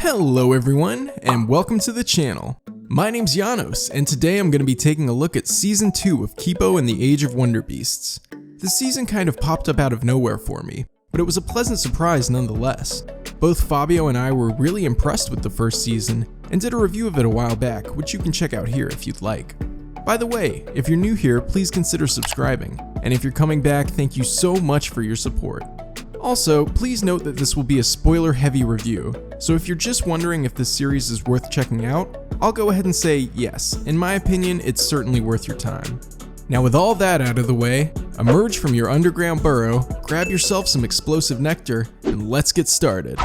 Hello everyone, and welcome to the channel. My name's Janos, and today I'm going to be taking a look at Season 2 of Kipo and the Age of Wonderbeasts. This season kind of popped up out of nowhere for me, but it was a pleasant surprise nonetheless. Both Fabio and I were really impressed with the first season, and did a review of it a while back, which you can check out here if you'd like. By the way, if you're new here, please consider subscribing, and if you're coming back, thank you so much for your support. Also, please note that this will be a spoiler-heavy review, so if you're just wondering if this series is worth checking out, I'll go ahead and say yes, in my opinion, it's certainly worth your time. Now with all that out of the way, emerge from your underground burrow, grab yourself some explosive nectar, and let's get started.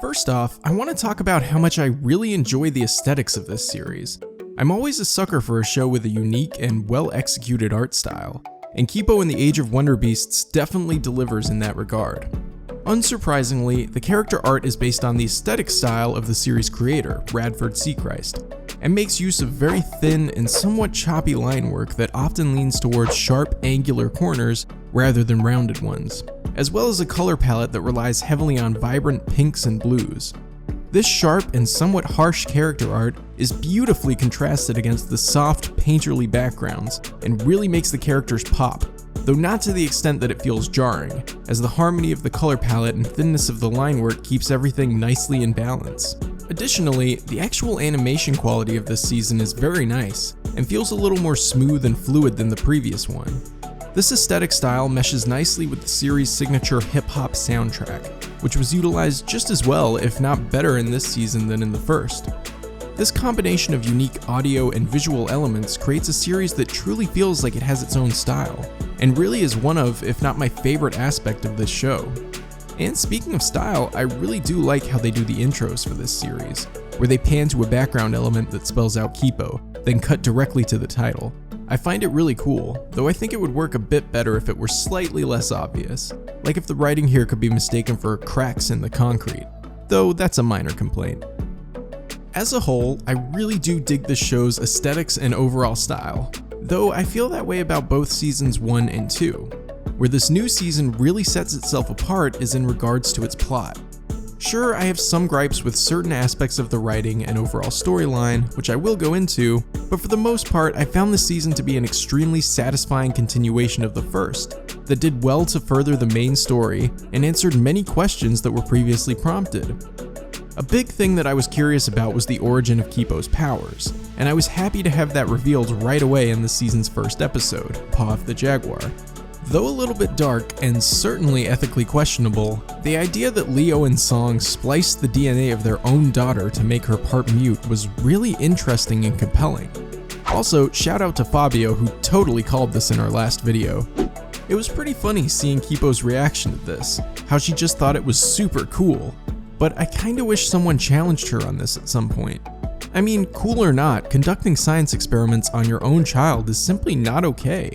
First off, I want to talk about how much I really enjoy the aesthetics of this series. I'm always a sucker for a show with a unique and well-executed art style, and Kipo and the Age of Wonderbeasts definitely delivers in that regard. Unsurprisingly, the character art is based on the aesthetic style of the series creator, Radford Seachrist, and makes use of very thin and somewhat choppy line work that often leans towards sharp, angular corners rather than rounded ones, as well as a color palette that relies heavily on vibrant pinks and blues. This sharp and somewhat harsh character art is beautifully contrasted against the soft, painterly backgrounds and really makes the characters pop, though not to the extent that it feels jarring, as the harmony of the color palette and thinness of the line work keeps everything nicely in balance. Additionally, the actual animation quality of this season is very nice, and feels a little more smooth and fluid than the previous one. This aesthetic style meshes nicely with the series' signature hip-hop soundtrack, which was utilized just as well, if not better in this season than in the first. This combination of unique audio and visual elements creates a series that truly feels like it has its own style, and really is one of, if not my favorite aspect of this show. And speaking of style, I really do like how they do the intros for this series, where they pan to a background element that spells out Kipo, then cut directly to the title. I find it really cool, though I think it would work a bit better if it were slightly less obvious, like if the writing here could be mistaken for cracks in the concrete, though that's a minor complaint. As a whole, I really do dig this show's aesthetics and overall style, though I feel that way about both seasons 1 and 2. Where this new season really sets itself apart is in regards to its plot. Sure, I have some gripes with certain aspects of the writing and overall storyline, which I will go into, but for the most part, I found this season to be an extremely satisfying continuation of the first, that did well to further the main story and answered many questions that were previously prompted. A big thing that I was curious about was the origin of Kipo's powers, and I was happy to have that revealed right away in the season's first episode, Paw of the Jaguar. Though a little bit dark and certainly ethically questionable, the idea that Leo and Song spliced the DNA of their own daughter to make her part mute was really interesting and compelling. Also, shout out to Fabio who totally called this in our last video. It was pretty funny seeing Kipo's reaction to this, how she just thought it was super cool, but I kinda wish someone challenged her on this at some point. I mean, cool or not, conducting science experiments on your own child is simply not okay.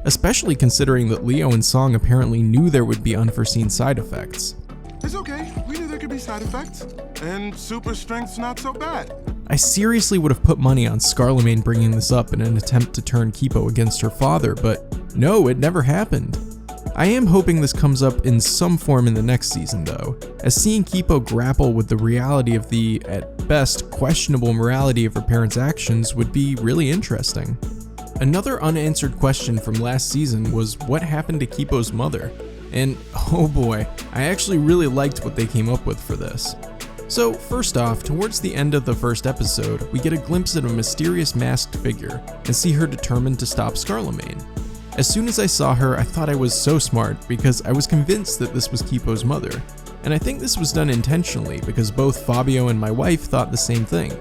Especially considering that Leo and Song apparently knew there would be unforeseen side effects. It's okay, we knew there could be side effects, and super strength's not so bad. I seriously would have put money on Scarlemagne bringing this up in an attempt to turn Kipo against her father, but no, it never happened. I am hoping this comes up in some form in the next season though, as seeing Kipo grapple with the reality of the, at best, questionable morality of her parents' actions would be really interesting. Another unanswered question from last season was what happened to Kipo's mother, and oh boy, I actually really liked what they came up with for this. So first off, towards the end of the first episode, we get a glimpse at a mysterious masked figure and see her determined to stop Scarlemagne. As soon as I saw her, I thought I was so smart because I was convinced that this was Kipo's mother, and I think this was done intentionally because both Fabio and my wife thought the same thing.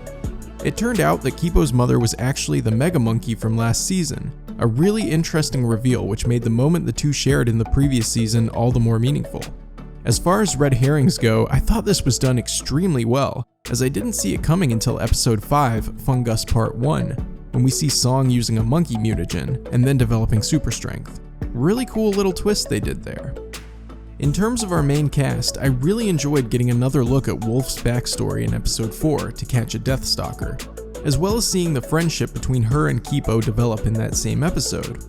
It turned out that Kipo's mother was actually the Mega Monkey from last season, a really interesting reveal which made the moment the two shared in the previous season all the more meaningful. As far as red herrings go, I thought this was done extremely well, as I didn't see it coming until episode 5, Fungus Part 1, when we see Song using a monkey mutagen and then developing super strength. Really cool little twist they did there. In terms of our main cast, I really enjoyed getting another look at Wolf's backstory in episode 4, To Catch a Deathstalker, as well as seeing the friendship between her and Kipo develop in that same episode.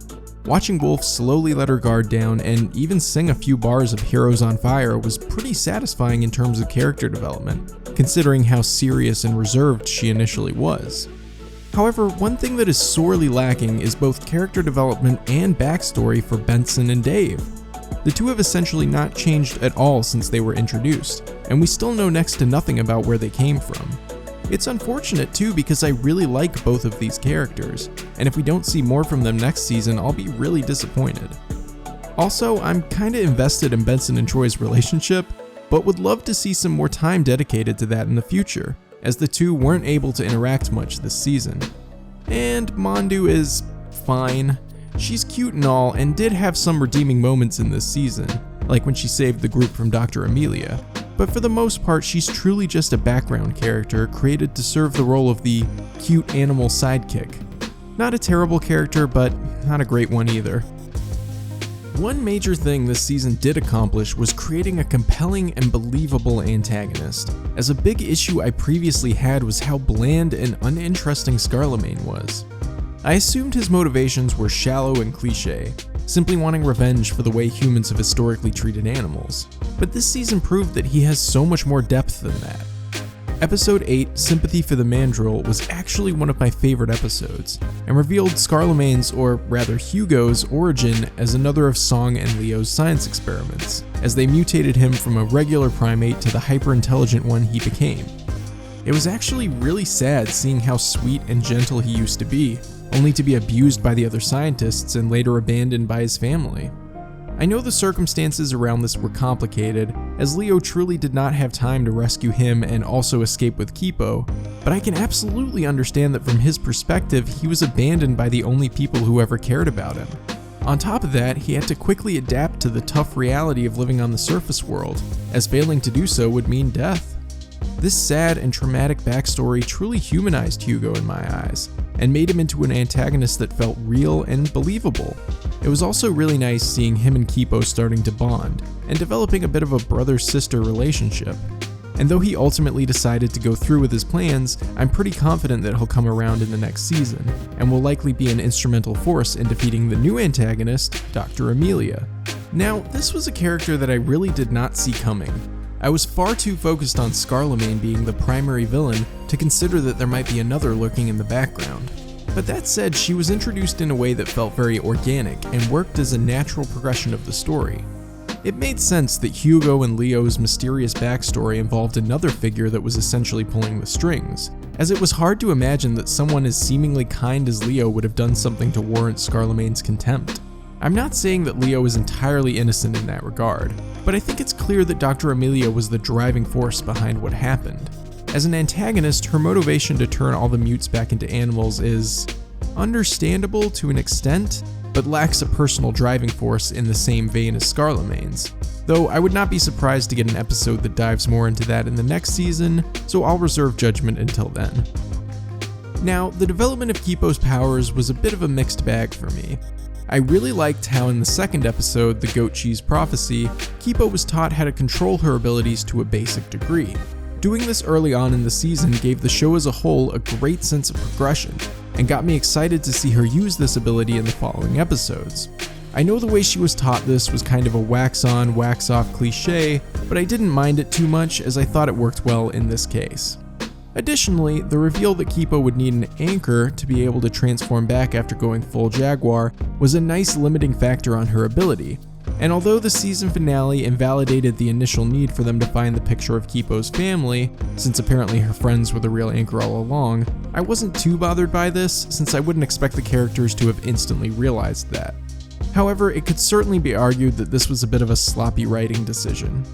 Watching Wolf slowly let her guard down and even sing a few bars of Heroes on Fire was pretty satisfying in terms of character development, considering how serious and reserved she initially was. However, one thing that is sorely lacking is both character development and backstory for Benson and Dave. The two have essentially not changed at all since they were introduced, and we still know next to nothing about where they came from. It's unfortunate too because I really like both of these characters, and if we don't see more from them next season, I'll be really disappointed. Also, I'm kinda invested in Benson and Troy's relationship, but would love to see some more time dedicated to that in the future, as the two weren't able to interact much this season. And Mandu is fine. She's cute and all, and did have some redeeming moments in this season, like when she saved the group from Dr. Amelia. But for the most part, she's truly just a background character created to serve the role of the cute animal sidekick. Not a terrible character, but not a great one either. One major thing this season did accomplish was creating a compelling and believable antagonist, as a big issue I previously had was how bland and uninteresting Scarlemagne was. I assumed his motivations were shallow and cliché, simply wanting revenge for the way humans have historically treated animals. But this season proved that he has so much more depth than that. Episode 8, Sympathy for the Mandrill, was actually one of my favorite episodes, and revealed Scarlemagne's, or rather Hugo's, origin as another of Song and Leo's science experiments, as they mutated him from a regular primate to the hyper-intelligent one he became. It was actually really sad seeing how sweet and gentle he used to be, only to be abused by the other scientists and later abandoned by his family. I know the circumstances around this were complicated, as Leo truly did not have time to rescue him and also escape with Kipo, but I can absolutely understand that from his perspective, he was abandoned by the only people who ever cared about him. On top of that, he had to quickly adapt to the tough reality of living on the surface world, as failing to do so would mean death. This sad and traumatic backstory truly humanized Hugo in my eyes, and made him into an antagonist that felt real and believable. It was also really nice seeing him and Kipo starting to bond, and developing a bit of a brother-sister relationship. And though he ultimately decided to go through with his plans, I'm pretty confident that he'll come around in the next season, and will likely be an instrumental force in defeating the new antagonist, Dr. Amelia. Now, this was a character that I really did not see coming. I was far too focused on Scarlemagne being the primary villain to consider that there might be another lurking in the background. But that said, she was introduced in a way that felt very organic and worked as a natural progression of the story. It made sense that Hugo and Leo's mysterious backstory involved another figure that was essentially pulling the strings, as it was hard to imagine that someone as seemingly kind as Leo would have done something to warrant Scarlemagne's contempt. I'm not saying that Leo is entirely innocent in that regard, but I think it's clear that Dr. Amelia was the driving force behind what happened. As an antagonist, her motivation to turn all the mutes back into animals is understandable to an extent, but lacks a personal driving force in the same vein as Scarlemagne's. Though I would not be surprised to get an episode that dives more into that in the next season, so I'll reserve judgment until then. Now, the development of Kipo's powers was a bit of a mixed bag for me. I really liked how in the second episode, The Goat Cheese Prophecy, Kipo was taught how to control her abilities to a basic degree. Doing this early on in the season gave the show as a whole a great sense of progression, and got me excited to see her use this ability in the following episodes. I know the way she was taught this was kind of a wax on, wax off cliche, but I didn't mind it too much as I thought it worked well in this case. Additionally, the reveal that Kipo would need an anchor to be able to transform back after going full Jaguar was a nice limiting factor on her ability, and although the season finale invalidated the initial need for them to find the picture of Kipo's family, since apparently her friends were the real anchor all along, I wasn't too bothered by this since I wouldn't expect the characters to have instantly realized that. However, it could certainly be argued that this was a bit of a sloppy writing decision.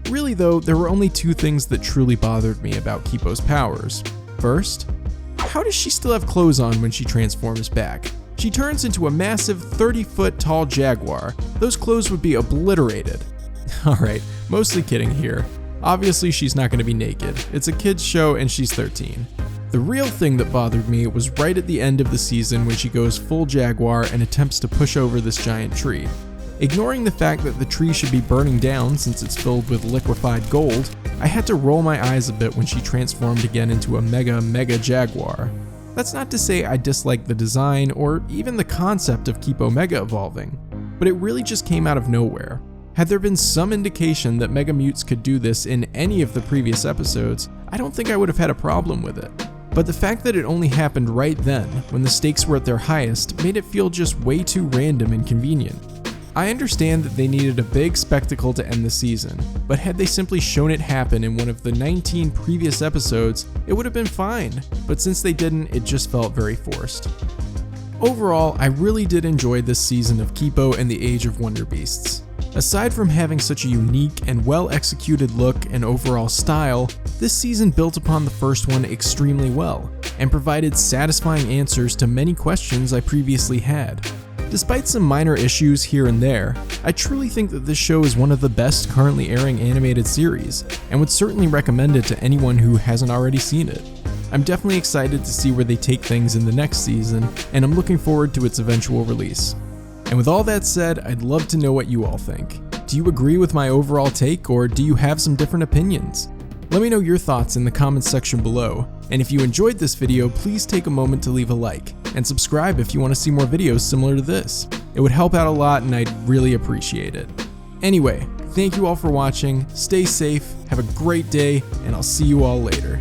Really though, there were only two things that truly bothered me about Kipo's powers. First, how does she still have clothes on when she transforms back? She turns into a massive 30-foot tall jaguar. Those clothes would be obliterated. Alright, mostly kidding here. Obviously she's not going to be naked. It's a kid's show and she's 13. The real thing that bothered me was right at the end of the season when she goes full Jaguar and attempts to push over this giant tree. Ignoring the fact that the tree should be burning down since it's filled with liquefied gold, I had to roll my eyes a bit when she transformed again into a mega Jaguar. That's not to say I dislike the design or even the concept of Kipo Mega evolving, but it really just came out of nowhere. Had there been some indication that Mega Mutes could do this in any of the previous episodes, I don't think I would have had a problem with it. But the fact that it only happened right then, when the stakes were at their highest, made it feel just way too random and convenient. I understand that they needed a big spectacle to end the season, but had they simply shown it happen in one of the 19 previous episodes, it would have been fine, but since they didn't, it just felt very forced. Overall, I really did enjoy this season of Kipo and the Age of Wonderbeasts. Aside from having such a unique and well-executed look and overall style, this season built upon the first one extremely well, and provided satisfying answers to many questions I previously had. Despite some minor issues here and there, I truly think that this show is one of the best currently airing animated series, and would certainly recommend it to anyone who hasn't already seen it. I'm definitely excited to see where they take things in the next season, and I'm looking forward to its eventual release. And with all that said, I'd love to know what you all think. Do you agree with my overall take, or do you have some different opinions? Let me know your thoughts in the comments section below, and if you enjoyed this video, please take a moment to leave a like, and subscribe if you want to see more videos similar to this. It would help out a lot and I'd really appreciate it. Anyway, thank you all for watching, stay safe, have a great day, and I'll see you all later.